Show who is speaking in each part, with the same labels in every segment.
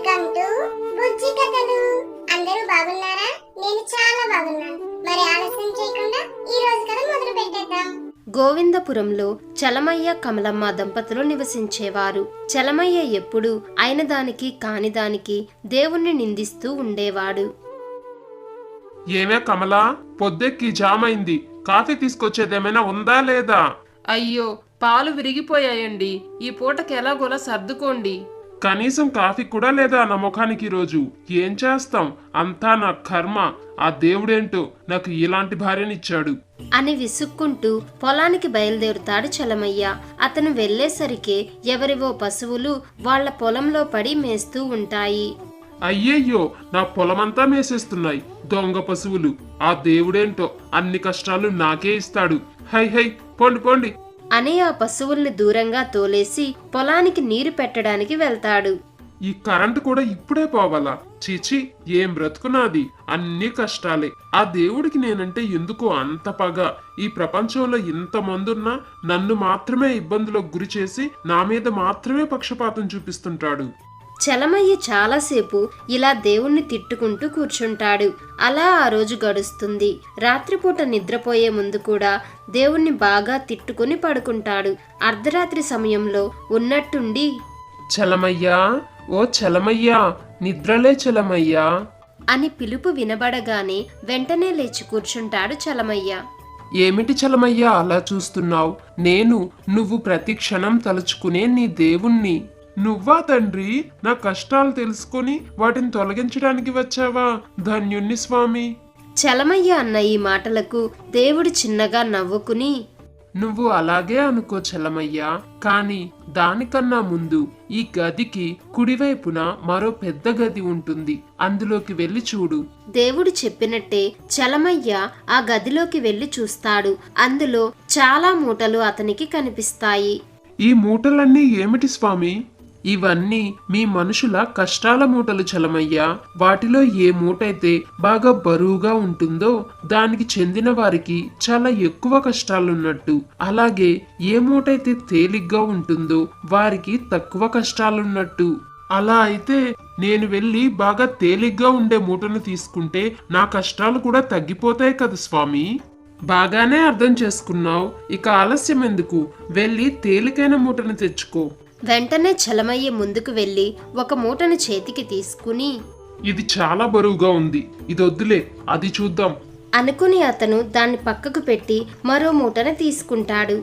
Speaker 1: Welcome to బుజ్జి కథలు. అందరూ బాగున్నారా? నేను చాలా బాగున్నాను. మరి ఆలస్యం చేయకుండా ఈ రోజు కథ మొదలు పెట్టేద్దాం.
Speaker 2: గోవిందపురంలో చలమయ్య కమలమ్మ దంపతులు నివసించేవారు. చలమయ్య ఎప్పుడు అయిన దానికి కాని దానికి దేవుణ్ణి నిందిస్తూ ఉండేవాడు.
Speaker 3: ఏమే కమలా, పొద్దెక్కి జామైంది. కాఫీ తీసుకొచ్చేదేమైనా ఉందా లేదా?
Speaker 4: అయ్యో, పాలు విరిగిపోయాయండి. ఈ పూటకి ఎలాగోలా సర్దుకోండి.
Speaker 3: కనీసం కాఫీ కూడా లేదా నా ముఖానికి రోజు. ఏం చేస్తాం, అంతా నా కర్మ. ఆ దేవుడేంటో నాకు ఇలాంటి భార్యనిచ్చాడు
Speaker 2: అని విసుక్కుంటూ పొలానికి బయలుదేరుతాడు చలమయ్య. అతను వెళ్లేసరికి ఎవరివో పశువులు వాళ్ల పొలంలో పడి మేస్తూ ఉంటాయి.
Speaker 3: అయ్యయ్యో, నా పొలమంతా మేసేస్తున్నాయి దొంగ పశువులు. ఆ దేవుడేంటో అన్ని కష్టాలు నాకే ఇస్తాడు. హై హై, పోండి పోండి
Speaker 2: అని ఆ పశువుల్ని దూరంగా తోలేసి పొలానికి నీరు పెట్టడానికి వెళ్తాడు.
Speaker 3: ఈ కరెంటు కూడా ఇప్పుడే పోవాలా? చీచి, ఏం బ్రతుకునాది, అన్ని కష్టాలే. ఆ దేవుడికి నేనంటే ఎందుకో అంత పగ. ఈ ప్రపంచంలో ఇంతమందున్నా నన్ను మాత్రమే ఇబ్బందులకు గురి చేసి నా మీద మాత్రమే పక్షపాతం చూపిస్తుంటాడు.
Speaker 2: చలమయ్య చాలాసేపు ఇలా దేవుణ్ణి తిట్టుకుంటూ కూర్చుంటాడు. అలా ఆ రోజు గడుస్తుంది. రాత్రిపూట నిద్రపోయే ముందు కూడా దేవుణ్ణి బాగా తిట్టుకుని పడుకుంటాడు. అర్ధరాత్రి సమయంలో ఉన్నట్టుండి,
Speaker 3: చలమయ్యా, ఓ చలమయ్యా, నిద్రలే చలమయ్యా
Speaker 2: అని పిలుపు వినబడగానే వెంటనే లేచి కూర్చుంటాడు చలమయ్య.
Speaker 3: ఏమిటి చలమయ్యా అలా చూస్తున్నావు? నువ్వు ప్రతి క్షణం తలుచుకునే నీ దేవుణ్ణి. నువ్వా తండ్రి? నా కష్టాలు తెలుసుకుని వాటిని తొలగించడానికి వచ్చావా? ధన్యుణ్ణి స్వామి.
Speaker 2: చలమయ్య అన్న ఈ మాటలకు దేవుడు చిన్నగా నవ్వుకుని,
Speaker 3: నువ్వు అలాగే అనుకో చలమయ్యా, కాని దానికన్నా ముందు ఈ గదికి కుడివైపున మరో పెద్ద గది ఉంటుంది. అందులోకి వెళ్లి చూడు.
Speaker 2: దేవుడు చెప్పినట్టే చలమయ్య ఆ గదిలోకి వెళ్లి చూస్తాడు. అందులో చాలా మూటలు అతనికి కనిపిస్తాయి.
Speaker 3: ఈ మూటలన్నీ ఏమిటి స్వామి? ఇవన్నీ మీ మనుషుల కష్టాల మూటలు చలమయ్యా. వాటిలో ఏ మూటైతే బాగా బరువుగా ఉంటుందో దానికి చెందిన వారికి చాలా ఎక్కువ కష్టాలున్నట్టు, అలాగే ఏ మూటైతే తేలిగ్గా ఉంటుందో వారికి తక్కువ కష్టాలున్నట్టు. అలా అయితే నేను వెళ్ళి బాగా తేలిగ్గా ఉండే మూటను తీసుకుంటే నా కష్టాలు కూడా తగ్గిపోతాయి కదా స్వామి. బాగానే అర్థం చేసుకున్నావు. ఇక ఆలస్యం ఎందుకు, వెళ్ళి తేలికైన మూటను తెచ్చుకో.
Speaker 2: వెంటనే చలమయ్య ముందుకు వెళ్లి ఒక మూటను చేతికి తీసుకుని,
Speaker 3: ఇది చాలా బరువుగా ఉంది, ఇది వద్దులే, అది చూద్దాం
Speaker 2: అనుకుని అతను దాన్ని పక్కకు పెట్టి మరో మూటను తీసుకుంటాడు.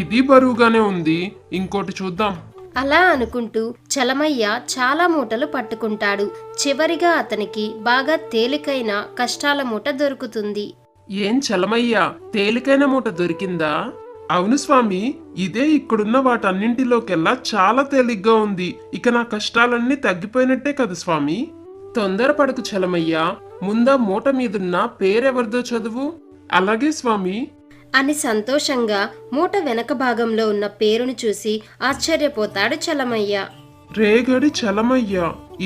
Speaker 3: ఇది బరువుగానే ఉంది, ఇంకోటి చూద్దాం.
Speaker 2: అలా అనుకుంటూ చలమయ్య చాలా మూటలు పట్టుకుంటాడు. చివరిగా అతనికి బాగా తేలికైన కష్టాల మూట దొరుకుతుంది.
Speaker 3: ఏం చలమయ్యా, తేలికైన మూట దొరికిందా? అవును స్వామి, ఇదే ఇక్కడున్న వాటన్నింటిలోకెల్లా చాలా తేలిగ్గా ఉంది. ఇక నా కష్టాలన్నీ తగ్గిపోయినట్టే కదా స్వామి. తొందరపడకు చలమయ్యా, ముందా మూట మీదున్న పేరెవరిదో చదువు. అలాగే స్వామి
Speaker 2: అని సంతోషంగా మూట వెనక భాగంలో ఉన్న పేరును చూసి ఆశ్చర్యపోతాడు చలమయ్య.
Speaker 3: రేగడి చలమయ్య,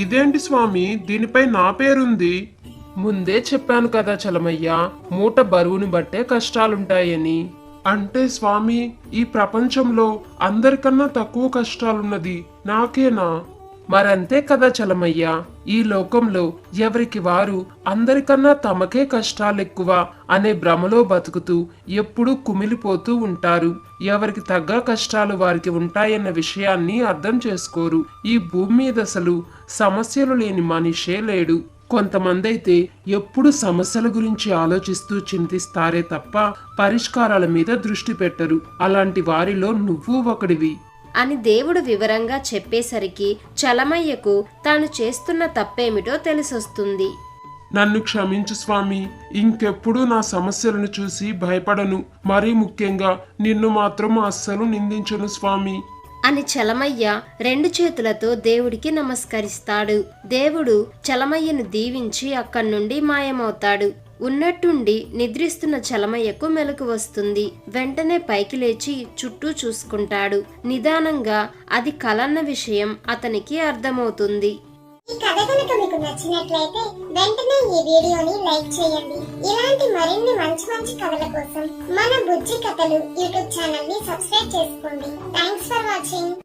Speaker 3: ఇదేంటి స్వామి, దీనిపై నా పేరుంది? ముందే చెప్పాను కదా చలమయ్య, మూట బరువుని బట్టే కష్టాలుంటాయని. అంటే స్వామి, ఈ ప్రపంచంలో అందరికన్నా తక్కువ కష్టాలున్నది నాకేనా? మరంతే కదా చలమయ్య, ఈ లోకంలో ఎవరికి వారు అందరికన్నా తమకే కష్టాలెక్కువ అనే భ్రమలో బతుకుతూ ఎప్పుడూ కుమిలిపోతూ ఉంటారు. ఎవరికి తగ్గ కష్టాలు వారికి ఉంటాయన్న విషయాన్ని అర్థం చేసుకోరు. ఈ భూమి మీద అసలు సమస్యలు లేని మనిషే లేడు. కొంతమంది అయితే ఎప్పుడు సమస్యల గురించి ఆలోచిస్తూ చింతిస్తారే తప్ప పరిష్కారాల మీద దృష్టి పెట్టరు. అలాంటి వారిలో నువ్వు ఒకడివి
Speaker 2: అని దేవుడు వివరంగా చెప్పేసరికి చలమయ్యకు తాను చేస్తున్న తప్పేమిటో తెలిసొస్తుంది.
Speaker 3: నన్ను క్షమించు స్వామి, ఇంకెప్పుడు నా సమస్యలను చూసి భయపడను. మరీ ముఖ్యంగా నిన్ను మాత్రం అస్సలు నిందించను స్వామి
Speaker 2: అని చలమయ్య రెండు చేతులతో దేవుడికి నమస్కరిస్తాడు. దేవుడు చలమయ్యను దీవించి అక్కడి నుండి మాయమవుతాడు. ఉన్నట్టుండి నిద్రిస్తున్న చలమయ్యకు మెలకు వస్తుంది. వెంటనే పైకి లేచి చుట్టూ చూసుకుంటాడు. నిదానంగా అది కలన్న విషయం అతనికి అర్థమవుతుంది.
Speaker 1: ఈ కథ కనుక మీకు నచ్చినట్లయితే వెంటనే ఈ వీడియోని లైక్ చేయండి. ఇలాంటి మరిన్ని మంచి మంచి కథల కోసం మన బుజ్జి కథలు యూట్యూబ్ ఛానల్ ని సబ్స్క్రైబ్ చేసుకోండి. Thanks for watching.